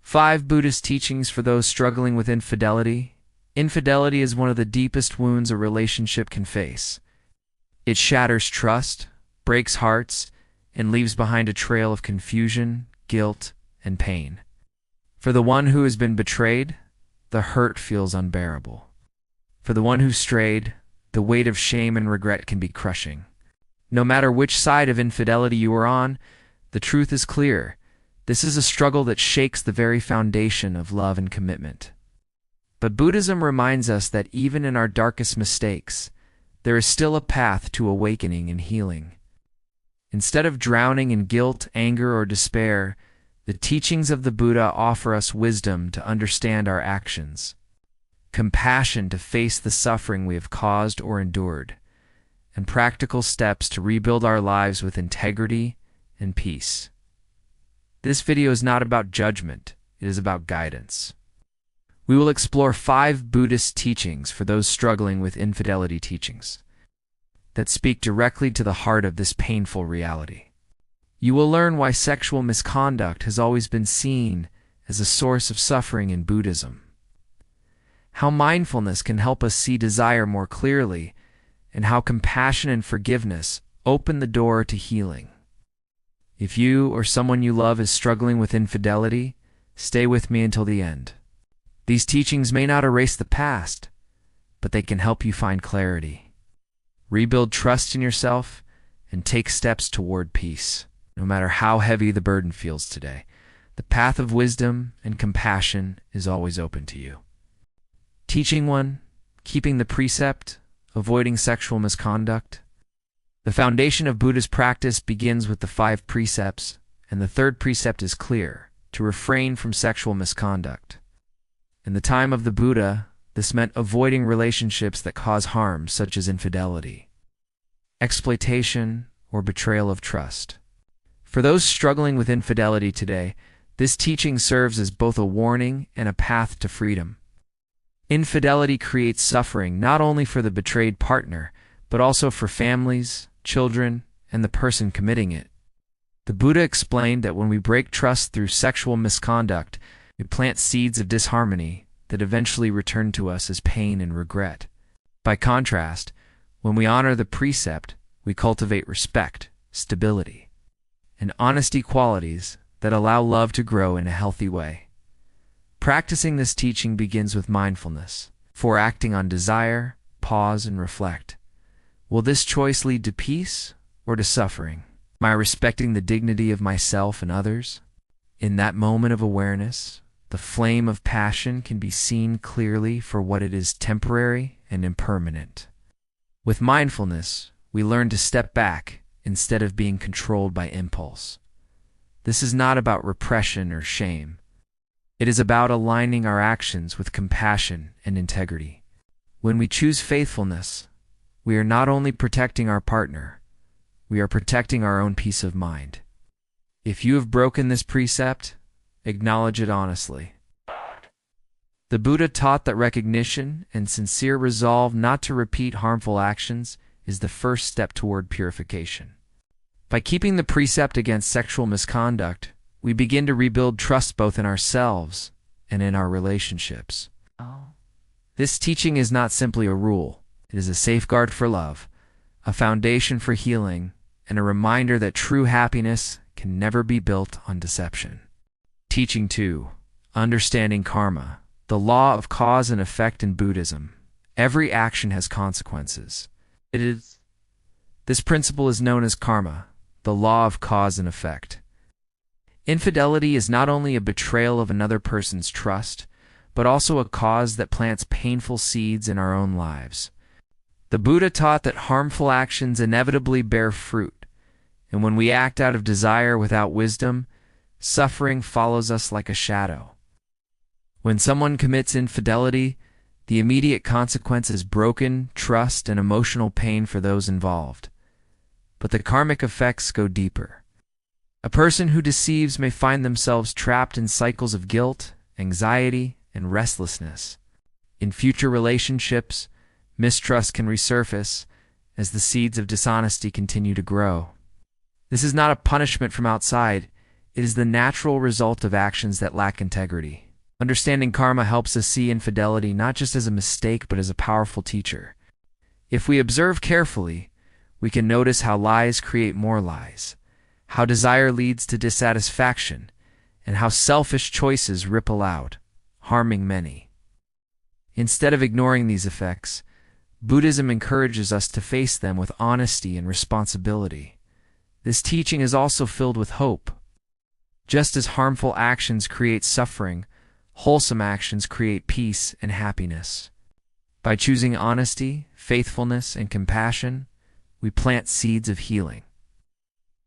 5 Buddhist teachings for those struggling with infidelity. Infidelity is one of the deepest wounds a relationship can face. It shatters trust, breaks hearts, and leaves behind a trail of confusion, guilt, and pain. For the one who has been betrayed, the hurt feels unbearable. For the one who strayed, the weight of shame and regret can be crushing. No matter which side of infidelity you are on, the truth is clear. This is a struggle that shakes the very foundation of love and commitment. But Buddhism reminds us that even in our darkest mistakes, there is still a path to awakening and healing. Instead of drowning in guilt, anger, or despair, the teachings of the Buddha offer us wisdom to understand our actions, compassion to face the suffering we have caused or endured, and practical steps to rebuild our lives with integrity and peace. This video is not about judgment, it is about guidance. We will explore 5 Buddhist teachings for those struggling with infidelity teachings that speak directly to the heart of this painful reality. You will learn why sexual misconduct has always been seen as a source of suffering in Buddhism, how mindfulness can help us see desire more clearly, and how compassion and forgiveness open the door to healing. If you or someone you love is struggling with infidelity, stay with me until the end. These teachings may not erase the past, but they can help you find clarity, rebuild trust in yourself, and take steps toward peace. No matter how heavy the burden feels today, the path of wisdom and compassion is always open to you. Teaching 1, keeping the precept, avoiding sexual misconduct. The foundation of Buddhist practice begins with the 5 precepts, and the 3rd precept is clear: to refrain from sexual misconduct. In the time of the Buddha, this meant avoiding relationships that cause harm, such as infidelity, exploitation, or betrayal of trust. For those struggling with infidelity today, this teaching serves as both a warning and a path to freedom. Infidelity creates suffering not only for the betrayed partner, but also for families, children, and the person committing it. The Buddha explained that when we break trust through sexual misconduct, we plant seeds of disharmony that eventually return to us as pain and regret. By contrast, when we honor the precept, we cultivate respect, stability, and honesty, qualities that allow love to grow in a healthy way. Practicing this teaching begins with mindfulness. Before acting on desire, pause and reflect. Will this choice lead to peace or to suffering? Am I respecting the dignity of myself and others? In that moment of awareness, the flame of passion can be seen clearly for what it is: temporary and impermanent. With mindfulness, we learn to step back instead of being controlled by impulse. This is not about repression or shame. It is about aligning our actions with compassion and integrity. When we choose faithfulness, we are not only protecting our partner, we are protecting our own peace of mind. If you have broken this precept, acknowledge it honestly. The Buddha taught that recognition and sincere resolve not to repeat harmful actions is the first step toward purification. By keeping the precept against sexual misconduct, we begin to rebuild trust both in ourselves and in our relationships. This teaching is not simply a rule. It is a safeguard for love, a foundation for healing, and a reminder that true happiness can never be built on deception. Teaching 2, understanding karma, the law of cause and effect in Buddhism. Every action has consequences. This principle is known as karma, the law of cause and effect. Infidelity is not only a betrayal of another person's trust, but also a cause that plants painful seeds in our own lives. The Buddha taught that harmful actions inevitably bear fruit, and when we act out of desire without wisdom, suffering follows us like a shadow. When someone commits infidelity, the immediate consequence is broken trust and emotional pain for those involved. But the karmic effects go deeper. A person who deceives may find themselves trapped in cycles of guilt, anxiety, and restlessness. In future relationships, mistrust can resurface as the seeds of dishonesty continue to grow. This is not a punishment from outside, It is the natural result of actions that lack integrity. Understanding karma helps us see infidelity not just as a mistake but as a powerful teacher. If we observe carefully, we can notice how lies create more lies, how desire leads to dissatisfaction, and how selfish choices ripple out, harming many. Instead of ignoring these effects, Buddhism encourages us to face them with honesty and responsibility. This teaching is also filled with hope. Just as harmful actions create suffering, wholesome actions create peace and happiness. By choosing honesty, faithfulness, and compassion, we plant seeds of healing.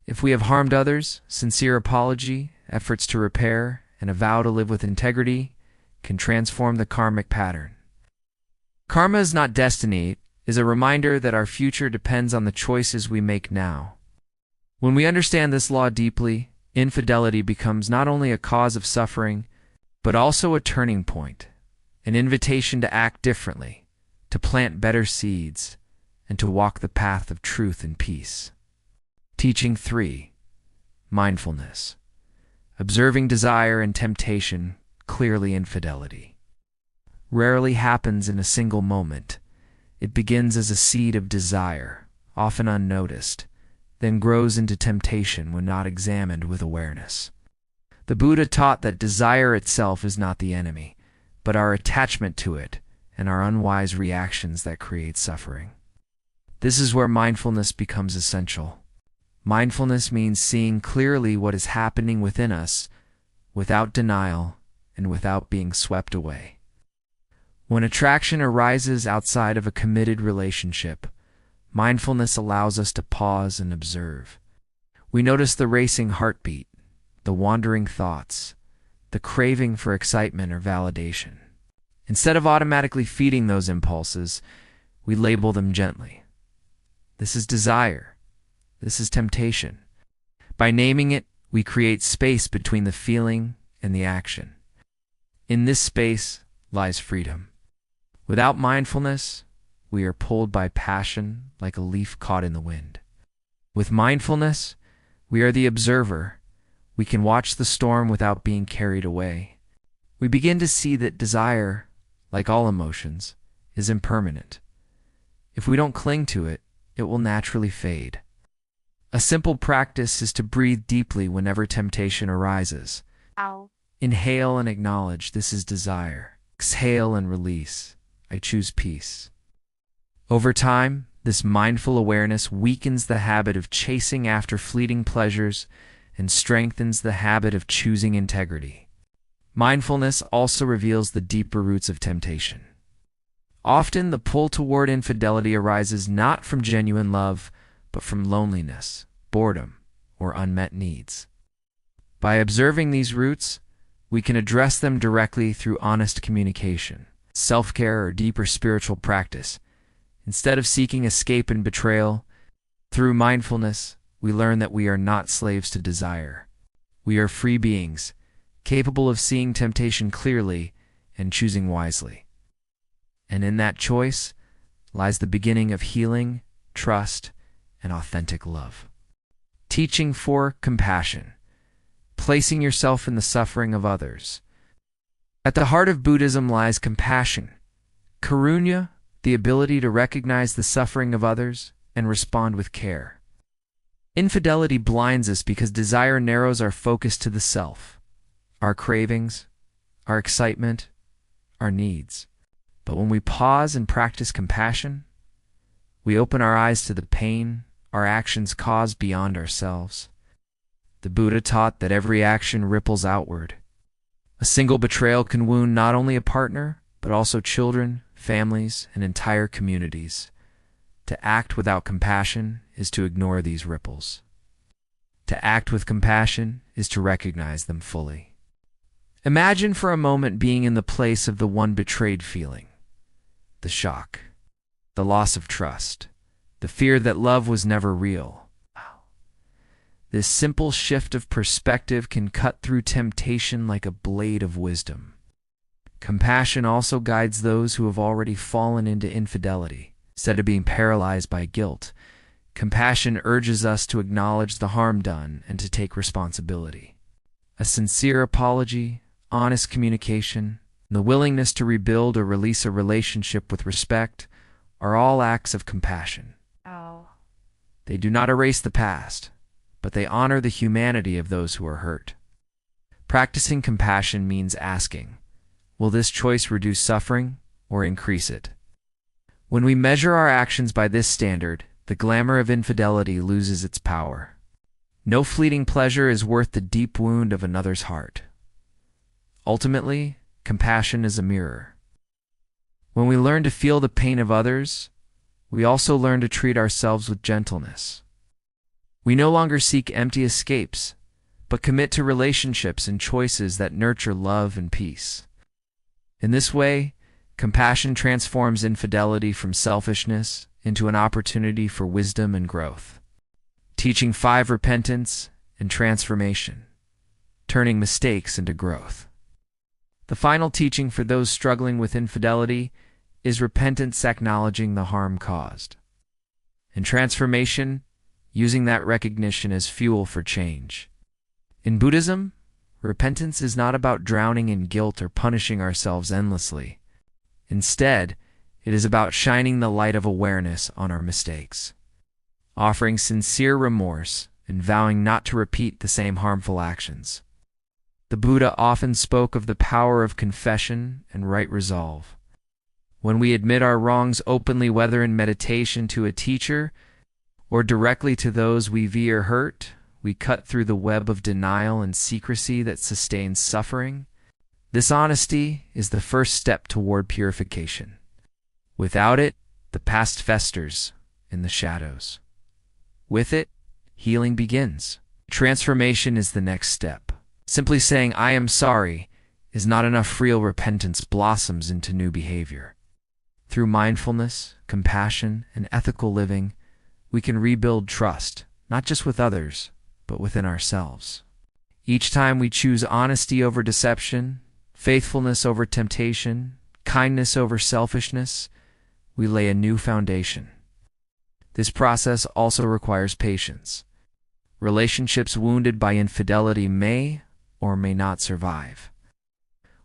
If we have harmed others, sincere apology, efforts to repair, and a vow to live with integrity can transform the karmic pattern. Karma is not destiny, it is a reminder that our future depends on the choices we make now. When we understand this law deeply, infidelity becomes not only a cause of suffering, but also a turning point, an invitation to act differently, to plant better seeds, and to walk the path of truth and peace. Teaching 3. Mindfulness. Observing desire and temptation, clearly infidelity. Rarely happens in a single moment. It begins as a seed of desire, often unnoticed, then grows into temptation when not examined with awareness. The Buddha taught that desire itself is not the enemy, but our attachment to it and our unwise reactions that create suffering. This is where mindfulness becomes essential. Mindfulness means seeing clearly what is happening within us, without denial and without being swept away. When attraction arises outside of a committed relationship, mindfulness allows us to pause and observe. We notice the racing heartbeat, the wandering thoughts, the craving for excitement or validation. Instead of automatically feeding those impulses, we label them gently. This is desire. This is temptation. By naming it, we create space between the feeling and the action. In this space lies freedom. Without mindfulness, we are pulled by passion like a leaf caught in the wind. With mindfulness, we are the observer. We can watch the storm without being carried away. We begin to see that desire, like all emotions, is impermanent. If we don't cling to it, it will naturally fade. A simple practice is to breathe deeply whenever temptation arises. Inhale and acknowledge this is desire. Exhale and release. I choose peace. Over time, this mindful awareness weakens the habit of chasing after fleeting pleasures and strengthens the habit of choosing integrity. Mindfulness also reveals the deeper roots of temptation. Often, the pull toward infidelity arises not from genuine love, but from loneliness, boredom, or unmet needs. By observing these roots, we can address them directly through honest communication, self-care, or deeper spiritual practice. Instead of seeking escape and betrayal, through mindfulness, we learn that we are not slaves to desire. We are free beings, capable of seeing temptation clearly and choosing wisely. And in that choice lies the beginning of healing, trust, and authentic love. Teaching 4. Compassion. Placing yourself in the suffering of others. At the heart of Buddhism lies compassion, karunya, the ability to recognize the suffering of others and respond with care. Infidelity blinds us because desire narrows our focus to the self, our cravings, our excitement, our needs. But when we pause and practice compassion, we open our eyes to the pain our actions cause beyond ourselves. The Buddha taught that every action ripples outward. A single betrayal can wound not only a partner, but also children, families, and entire communities. To act without compassion is to ignore these ripples. To act with compassion is to recognize them fully. Imagine for a moment being in the place of the one betrayed feeling. The shock, the loss of trust, the fear that love was never real. This simple shift of perspective can cut through temptation like a blade of wisdom. Compassion also guides those who have already fallen into infidelity. Instead of being paralyzed by guilt, compassion urges us to acknowledge the harm done and to take responsibility. A sincere apology, honest communication, and the willingness to rebuild or release a relationship with respect are all acts of compassion. Oh. They do not erase the past, but they honor the humanity of those who are hurt. Practicing compassion means asking, will this choice reduce suffering or increase it? When we measure our actions by this standard, the glamour of infidelity loses its power. No fleeting pleasure is worth the deep wound of another's heart. Ultimately, compassion is a mirror. When we learn to feel the pain of others, we also learn to treat ourselves with gentleness. We no longer seek empty escapes, but commit to relationships and choices that nurture love and peace. In this way, compassion transforms infidelity from selfishness into an opportunity for wisdom and growth. Teaching 5 repentance and transformation, turning mistakes into growth. The final teaching for those struggling with infidelity is repentance, acknowledging the harm caused, and transformation, using that recognition as fuel for change. In Buddhism, repentance is not about drowning in guilt or punishing ourselves endlessly. Instead, it is about shining the light of awareness on our mistakes, offering sincere remorse and vowing not to repeat the same harmful actions. The Buddha often spoke of the power of confession and right resolve. When we admit our wrongs openly, whether in meditation to a teacher or directly to those we fear hurt, we cut through the web of denial and secrecy that sustains suffering. This honesty is the first step toward purification. Without it, the past festers in the shadows. With it, healing begins. Transformation is the next step. Simply saying, "I am sorry," is not enough. Real repentance blossoms into new behavior. Through mindfulness, compassion, and ethical living, we can rebuild trust, not just with others, but within ourselves. Each time we choose honesty over deception, faithfulness over temptation, kindness over selfishness, we lay a new foundation. This process also requires patience. Relationships wounded by infidelity may or may not survive.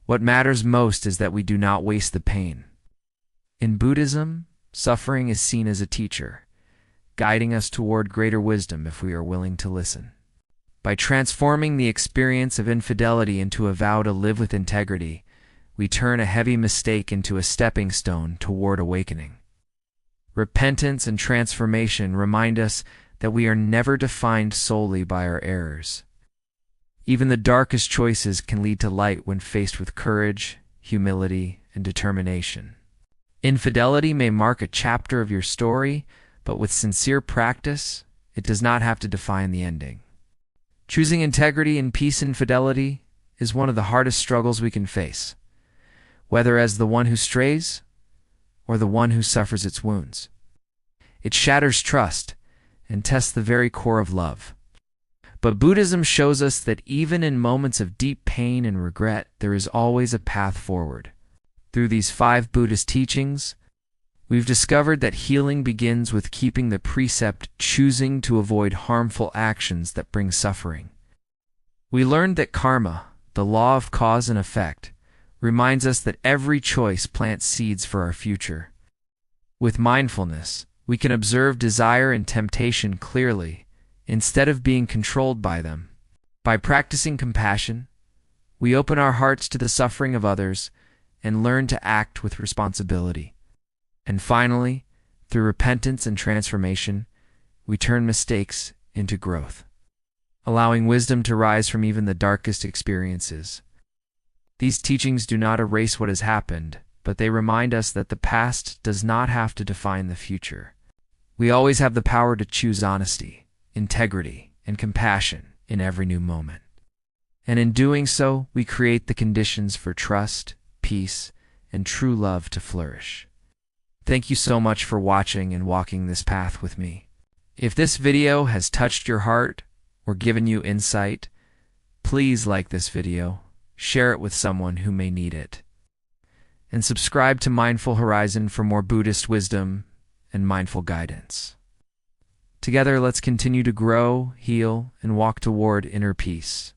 What matters most is that we do not waste the pain. In Buddhism, suffering is seen as a teacher, guiding us toward greater wisdom if we are willing to listen. By transforming the experience of infidelity into a vow to live with integrity, we turn a heavy mistake into a stepping stone toward awakening. Repentance and transformation remind us that we are never defined solely by our errors. Even the darkest choices can lead to light when faced with courage, humility, and determination. Infidelity may mark a chapter of your story, but with sincere practice, it does not have to define the ending. Choosing integrity and peace in fidelity is one of the hardest struggles we can face, whether as the one who strays or the one who suffers its wounds. It shatters trust and tests the very core of love. But Buddhism shows us that even in moments of deep pain and regret, there is always a path forward. Through these 5 Buddhist teachings, we've discovered that healing begins with keeping the precept, choosing to avoid harmful actions that bring suffering. We learned that karma, the law of cause and effect, reminds us that every choice plants seeds for our future. With mindfulness, we can observe desire and temptation clearly, instead of being controlled by them. By practicing compassion, we open our hearts to the suffering of others and learn to act with responsibility. And finally, through repentance and transformation, we turn mistakes into growth, allowing wisdom to rise from even the darkest experiences. These teachings do not erase what has happened, but they remind us that the past does not have to define the future. We always have the power to choose honesty, integrity, and compassion in every new moment. And in doing so, we create the conditions for trust, peace, and true love to flourish. Thank you so much for watching and walking this path with me. If this video has touched your heart or given you insight, please like this video, share it with someone who may need it, and subscribe to Mindful Horizon for more Buddhist wisdom and mindful guidance. Together, let's continue to grow, heal, and walk toward inner peace.